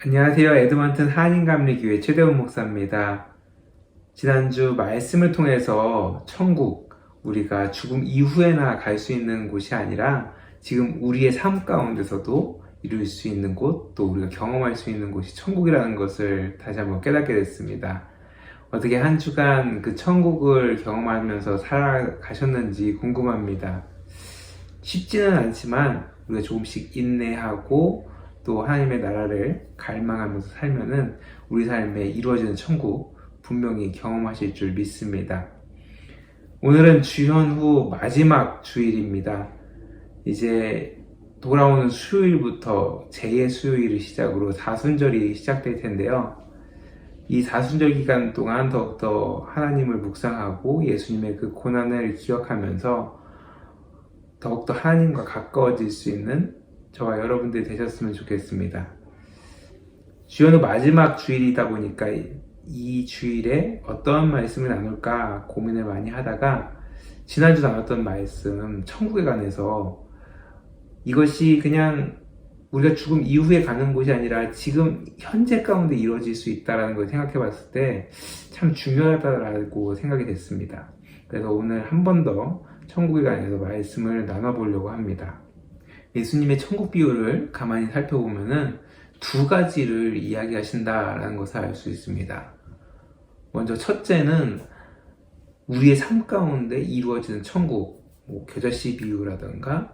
안녕하세요. 에드먼튼 한인감리교회 최대원 목사입니다. 지난주 말씀을 통해서 천국, 우리가 죽음 이후에나 갈 수 있는 곳이 아니라 지금 우리의 삶 가운데서도 이룰 수 있는 곳, 또 우리가 경험할 수 있는 곳이 천국이라는 것을 다시 한번 깨닫게 됐습니다. 어떻게 한 주간 그 천국을 경험하면서 살아가셨는지 궁금합니다. 쉽지는 않지만 우리가 조금씩 인내하고 또 하나님의 나라를 갈망하면서 살면은 우리 삶에 이루어지는 천국 분명히 경험하실 줄 믿습니다. 오늘은 주현 후 마지막 주일입니다. 이제 돌아오는 수요일부터 제2수요일을 시작으로 사순절이 시작될 텐데요. 이 사순절 기간 동안 더욱더 하나님을 묵상하고 예수님의 그 고난을 기억하면서 더욱더 하나님과 가까워질 수 있는 저와 여러분들이 되셨으면 좋겠습니다. 주연 후 마지막 주일이다 보니까 이 주일에 어떤 말씀을 나눌까 고민을 많이 하다가 지난주 나눴던 말씀 천국에 관해서 이것이 그냥 우리가 죽음 이후에 가는 곳이 아니라 지금 현재 가운데 이루어질 수 있다는 걸 생각해 봤을 때 참 중요하다고 생각이 됐습니다. 그래서 오늘 한 번 더 천국에 관해서 말씀을 나눠보려고 합니다. 예수님의 천국 비유를 가만히 살펴보면은 두 가지를 이야기하신다라는 것을 알 수 있습니다. 먼저 첫째는 우리의 삶 가운데 이루어지는 천국, 겨자씨 비유라든가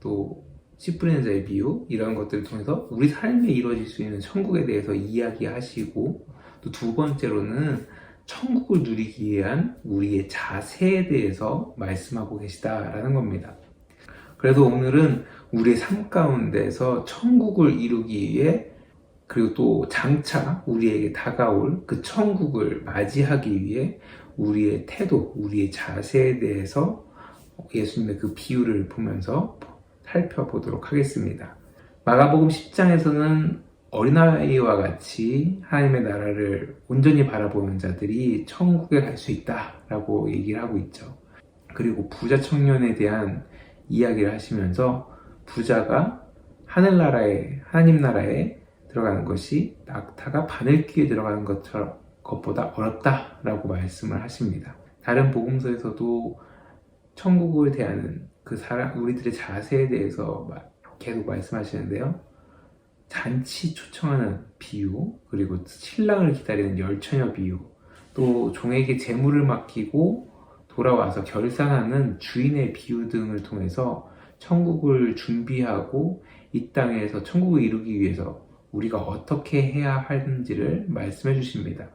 또 씨 뿌리는 자의 비유 이런 것들을 통해서 우리 삶에 이루어질 수 있는 천국에 대해서 이야기하시고 또 두 번째로는 천국을 누리기 위한 우리의 자세에 대해서 말씀하고 계시다라는 겁니다. 그래서 오늘은 우리의 삶 가운데서 천국을 이루기 위해 그리고 또 장차 우리에게 다가올 그 천국을 맞이하기 위해 우리의 태도, 우리의 자세에 대해서 예수님의 그 비유를 보면서 살펴보도록 하겠습니다. 마가복음 10장에서는 어린아이와 같이 하나님의 나라를 온전히 바라보는 자들이 천국에 갈 수 있다라고 얘기를 하고 있죠. 그리고 부자 청년에 대한 이야기를 하시면서 부자가 하늘나라에, 하나님 나라에 들어가는 것이 낙타가 바늘귀에 들어가는 것보다 어렵다라고 말씀을 하십니다. 다른 복음서에서도 천국을 대하는 그 우리들의 자세에 대해서 계속 말씀하시는데요. 잔치 초청하는 비유, 그리고 신랑을 기다리는 열처녀 비유, 또 종에게 재물을 맡기고 돌아와서 결산하는 주인의 비유 등을 통해서 천국을 준비하고 이 땅에서 천국을 이루기 위해서 우리가 어떻게 해야 하는지를 말씀해 주십니다.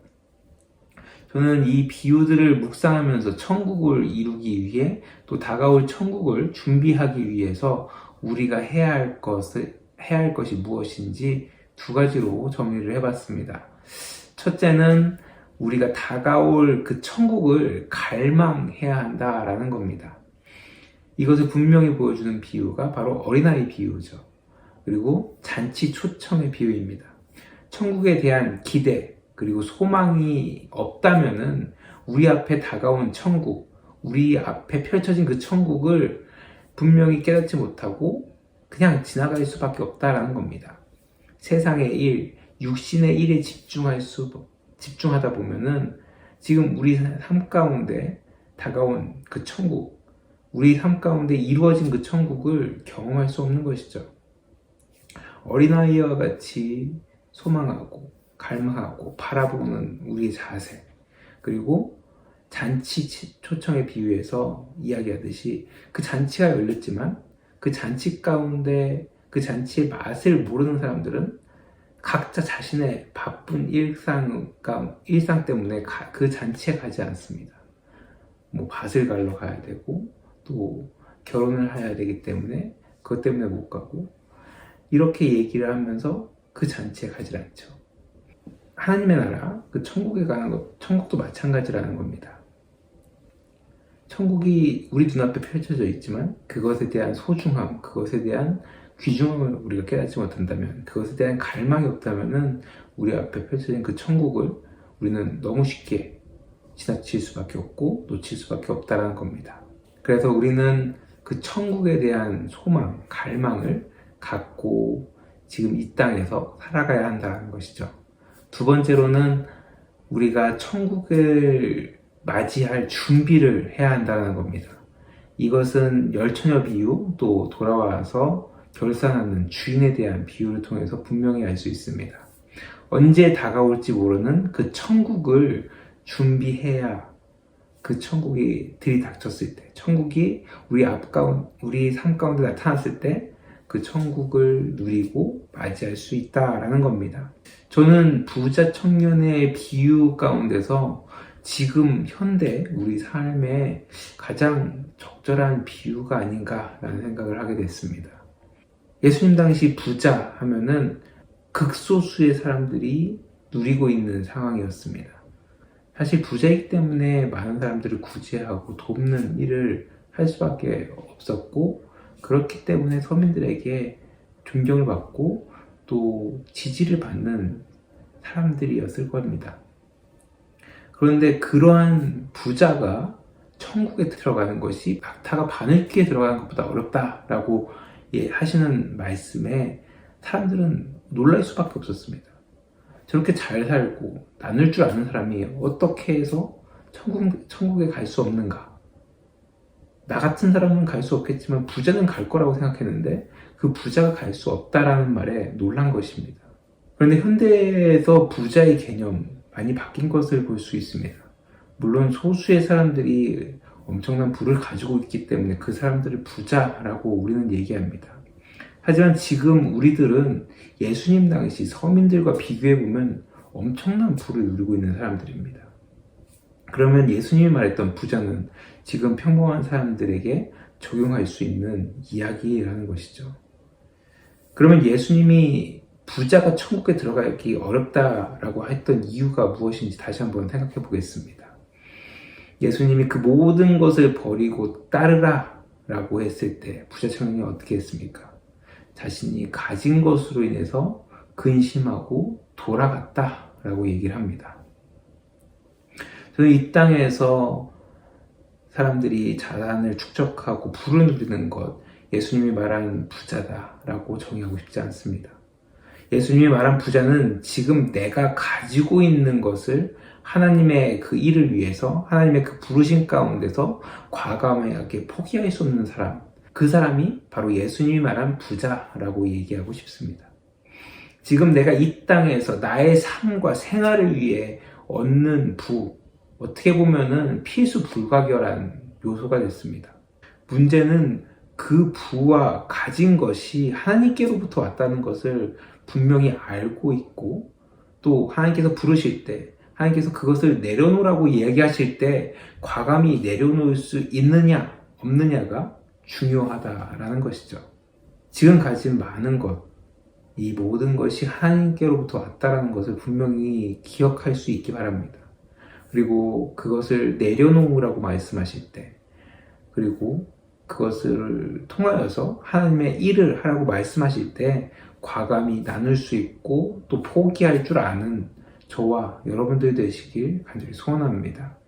저는 이 비유들을 묵상하면서 천국을 이루기 위해 또 다가올 천국을 준비하기 위해서 우리가 해야 할 것이 무엇인지 두 가지로 정리를 해봤습니다. 첫째는 우리가 다가올 그 천국을 갈망해야 한다라는 겁니다. 이것을 분명히 보여주는 비유가 바로 어린아이 비유죠. 그리고 잔치 초청의 비유입니다. 천국에 대한 기대 그리고 소망이 없다면은 우리 앞에 다가온 천국, 우리 앞에 펼쳐진 그 천국을 분명히 깨닫지 못하고 그냥 지나갈 수밖에 없다라는 겁니다. 세상의 일, 육신의 일에 집중하다 보면은 지금 우리 삶 가운데 다가온 그 천국, 우리 삶 가운데 이루어진 그 천국을 경험할 수 없는 것이죠. 어린아이와 같이 소망하고 갈망하고 바라보는 우리의 자세, 그리고 잔치 초청에 비유해서 이야기하듯이 그 잔치가 열렸지만 그 잔치 가운데 그 잔치의 맛을 모르는 사람들은 각자 자신의 바쁜 일상 때문에 그 잔치에 가지 않습니다. 밭을 갈러 가야 되고 또 결혼을 해야 되기 때문에 그것 때문에 못 가고 이렇게 얘기를 하면서 그 잔치에 가지 않죠. 하나님의 나라, 그 천국에 가는 것, 천국도 마찬가지라는 겁니다. 천국이 우리 눈앞에 펼쳐져 있지만 그것에 대한 소중함, 그것에 대한 귀중함을 우리가 깨닫지 못한다면, 그것에 대한 갈망이 없다면 우리 앞에 펼쳐진 그 천국을 우리는 너무 쉽게 지나칠 수밖에 없고 놓칠 수밖에 없다는 겁니다. 그래서 우리는 그 천국에 대한 소망, 갈망을 갖고 지금 이 땅에서 살아가야 한다는 것이죠. 두 번째로는 우리가 천국을 맞이할 준비를 해야 한다는 겁니다. 이것은 열처녀 비유, 또 돌아와서 결산하는 주인에 대한 비유를 통해서 분명히 알 수 있습니다. 언제 다가올지 모르는 그 천국을 준비해야, 그 천국이 들이닥쳤을 때, 천국이 우리 삶 가운데 나타났을 때 그 천국을 누리고 맞이할 수 있다라는 겁니다. 저는 부자 청년의 비유 가운데서 지금 현대 우리 삶에 가장 적절한 비유가 아닌가라는 생각을 하게 됐습니다. 예수님 당시 부자 하면은 극소수의 사람들이 누리고 있는 상황이었습니다. 사실 부자이기 때문에 많은 사람들을 구제하고 돕는 일을 할 수밖에 없었고, 그렇기 때문에 서민들에게 존경을 받고 또 지지를 받는 사람들이었을 겁니다. 그런데 그러한 부자가 천국에 들어가는 것이 낙타가 바늘귀에 들어가는 것보다 어렵다라고 하시는 말씀에 사람들은 놀랄 수밖에 없었습니다. 저렇게 잘 살고 나눌 줄 아는 사람이 어떻게 해서 천국에 갈 수 없는가? 나 같은 사람은 갈 수 없겠지만 부자는 갈 거라고 생각했는데 그 부자가 갈 수 없다라는 말에 놀란 것입니다. 그런데 현대에서 부자의 개념 많이 바뀐 것을 볼 수 있습니다. 물론 소수의 사람들이 엄청난 부를 가지고 있기 때문에 그 사람들을 부자라고 우리는 얘기합니다. 하지만 지금 우리들은 예수님 당시 서민들과 비교해보면 엄청난 부를 누리고 있는 사람들입니다. 그러면 예수님이 말했던 부자는 지금 평범한 사람들에게 적용할 수 있는 이야기라는 것이죠. 그러면 예수님이 부자가 천국에 들어가기 어렵다라고 했던 이유가 무엇인지 다시 한번 생각해 보겠습니다. 예수님이 그 모든 것을 버리고 따르라 라고 했을 때 부자 청년이 어떻게 했습니까? 자신이 가진 것으로 인해서 근심하고 돌아갔다라고 얘기를 합니다. 저는 이 땅에서 사람들이 자산을 축적하고 부를 누리는 것, 예수님이 말한 부자다라고 정의하고 싶지 않습니다. 예수님이 말한 부자는 지금 내가 가지고 있는 것을 하나님의 그 일을 위해서, 하나님의 그 부르심 가운데서 과감하게 포기할 수 없는 사람, 그 사람이 바로 예수님이 말한 부자라고 얘기하고 싶습니다. 지금 내가 이 땅에서 나의 삶과 생활을 위해 얻는 부, 어떻게 보면은 필수 불가결한 요소가 됐습니다. 문제는 그 부와 가진 것이 하나님께로부터 왔다는 것을 분명히 알고 있고, 또 하나님께서 부르실 때, 하나님께서 그것을 내려놓으라고 이야기하실 때 과감히 내려놓을 수 있느냐 없느냐가 중요하다라는 것이죠. 지금 가진 많은 것, 이 모든 것이 하나님께로부터 왔다라는 것을 분명히 기억할 수 있기 바랍니다. 그리고 그것을 내려놓으라고 말씀하실 때, 그리고 그것을 통하여서 하나님의 일을 하라고 말씀하실 때 과감히 나눌 수 있고 또 포기할 줄 아는 저와 여러분들 되시길 간절히 소원합니다.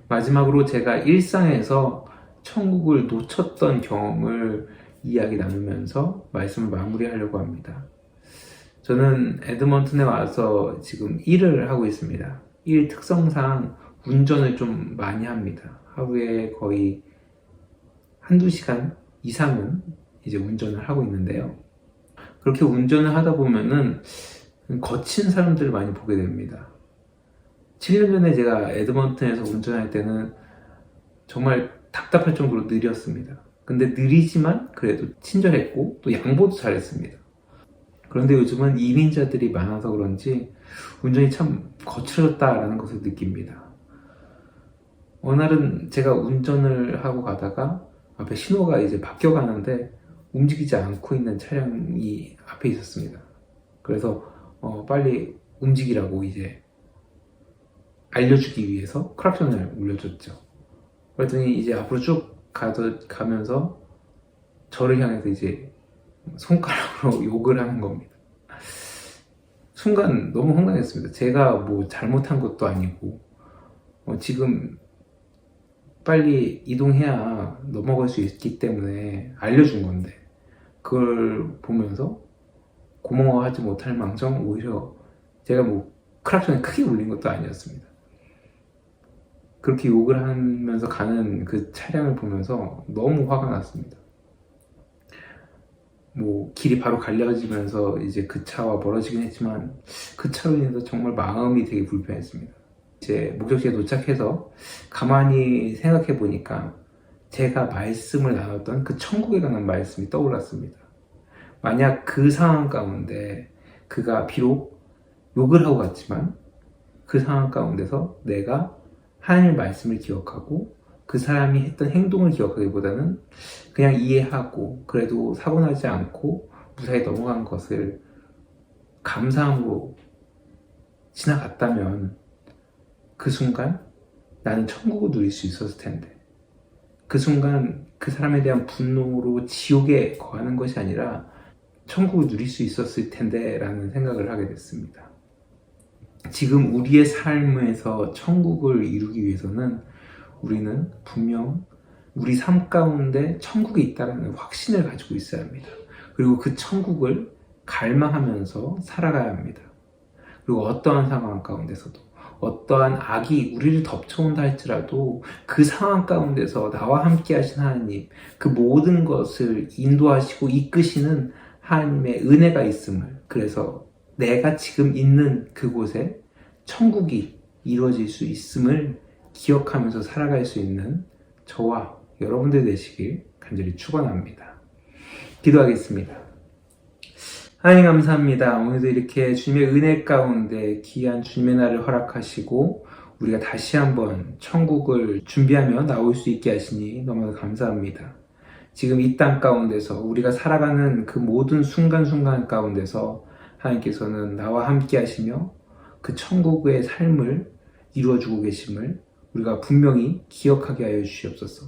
마지막으로 제가 일상에서 천국을 놓쳤던 경험을 이야기 나누면서 말씀을 마무리하려고 합니다. 저는 에드먼튼에 와서 지금 일을 하고 있습니다. 일 특성상 운전을 좀 많이 합니다. 하루에 거의 한두 시간 이상은 이제 운전을 하고 있는데요. 그렇게 운전을 하다 보면은 거친 사람들을 많이 보게 됩니다. 7년 전에 제가 에드먼튼에서 운전할 때는 정말 답답할 정도로 느렸습니다. 근데 느리지만 그래도 친절했고 또 양보도 잘했습니다. 그런데 요즘은 이민자들이 많아서 그런지 운전이 참 거칠어졌다라는 것을 느낍니다. 어느 날은 제가 운전을 하고 가다가 앞에 신호가 이제 바뀌어 가는데 움직이지 않고 있는 차량이 앞에 있었습니다. 그래서 빨리 움직이라고 이제 알려주기 위해서 크락션을 울려줬죠. 그랬더니 이제 앞으로 쭉 가면서 저를 향해서 이제 손가락으로 욕을 하는 겁니다. 순간 너무 황당했습니다. 제가 뭐 잘못한 것도 아니고 지금 빨리 이동해야 넘어갈 수 있기 때문에 알려준 건데, 그걸 보면서 고마워하지 못할 망정 오히려 제가 뭐 크락션을 크게 울린 것도 아니었습니다. 그렇게 욕을 하면서 가는 그 차량을 보면서 너무 화가 났습니다. 뭐 길이 바로 갈려지면서 이제 그 차와 멀어지긴 했지만 그 차로 인해서 정말 마음이 되게 불편했습니다. 이제 목적지에 도착해서 가만히 생각해 보니까 제가 말씀을 나눴던 그 천국에 관한 말씀이 떠올랐습니다. 만약 그 상황 가운데 그가 비록 욕을 하고 갔지만 그 상황 가운데서 내가 하나님의 말씀을 기억하고 그 사람이 했던 행동을 기억하기보다는 그냥 이해하고 그래도 사고 나지 않고 무사히 넘어간 것을 감사함으로 지나갔다면 그 순간 나는 천국을 누릴 수 있었을 텐데, 그 순간 그 사람에 대한 분노로 지옥에 거하는 것이 아니라 천국을 누릴 수 있었을 텐데 라는 생각을 하게 됐습니다. 지금 우리의 삶에서 천국을 이루기 위해서는 우리는 분명 우리 삶 가운데 천국이 있다는 확신을 가지고 있어야 합니다. 그리고 그 천국을 갈망하면서 살아가야 합니다. 그리고 어떠한 상황 가운데서도 어떠한 악이 우리를 덮쳐온다 할지라도 그 상황 가운데서 나와 함께 하신 하나님, 그 모든 것을 인도하시고 이끄시는 하나님의 은혜가 있음을, 그래서 내가 지금 있는 그곳에 천국이 이루어질 수 있음을 기억하면서 살아갈 수 있는 저와 여러분들 되시길 간절히 축원합니다. 기도하겠습니다. 하나님 감사합니다. 오늘도 이렇게 주님의 은혜 가운데 귀한 주님의 날을 허락하시고 우리가 다시 한번 천국을 준비하며 나올 수 있게 하시니 너무나 감사합니다. 지금 이 땅 가운데서 우리가 살아가는 그 모든 순간순간 가운데서 하나님께서는 나와 함께 하시며 그 천국의 삶을 이루어주고 계심을 우리가 분명히 기억하게 하여 주시옵소서.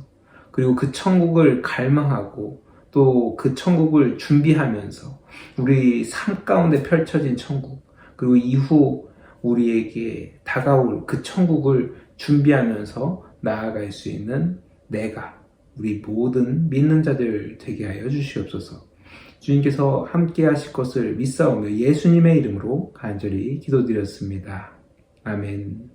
그리고 그 천국을 갈망하고 또 그 천국을 준비하면서 우리 삶 가운데 펼쳐진 천국, 그리고 이후 우리에게 다가올 그 천국을 준비하면서 나아갈 수 있는 내가, 우리 모든 믿는 자들 되게 하여 주시옵소서. 주님께서 함께 하실 것을 믿사오며 예수님의 이름으로 간절히 기도드렸습니다. 아멘.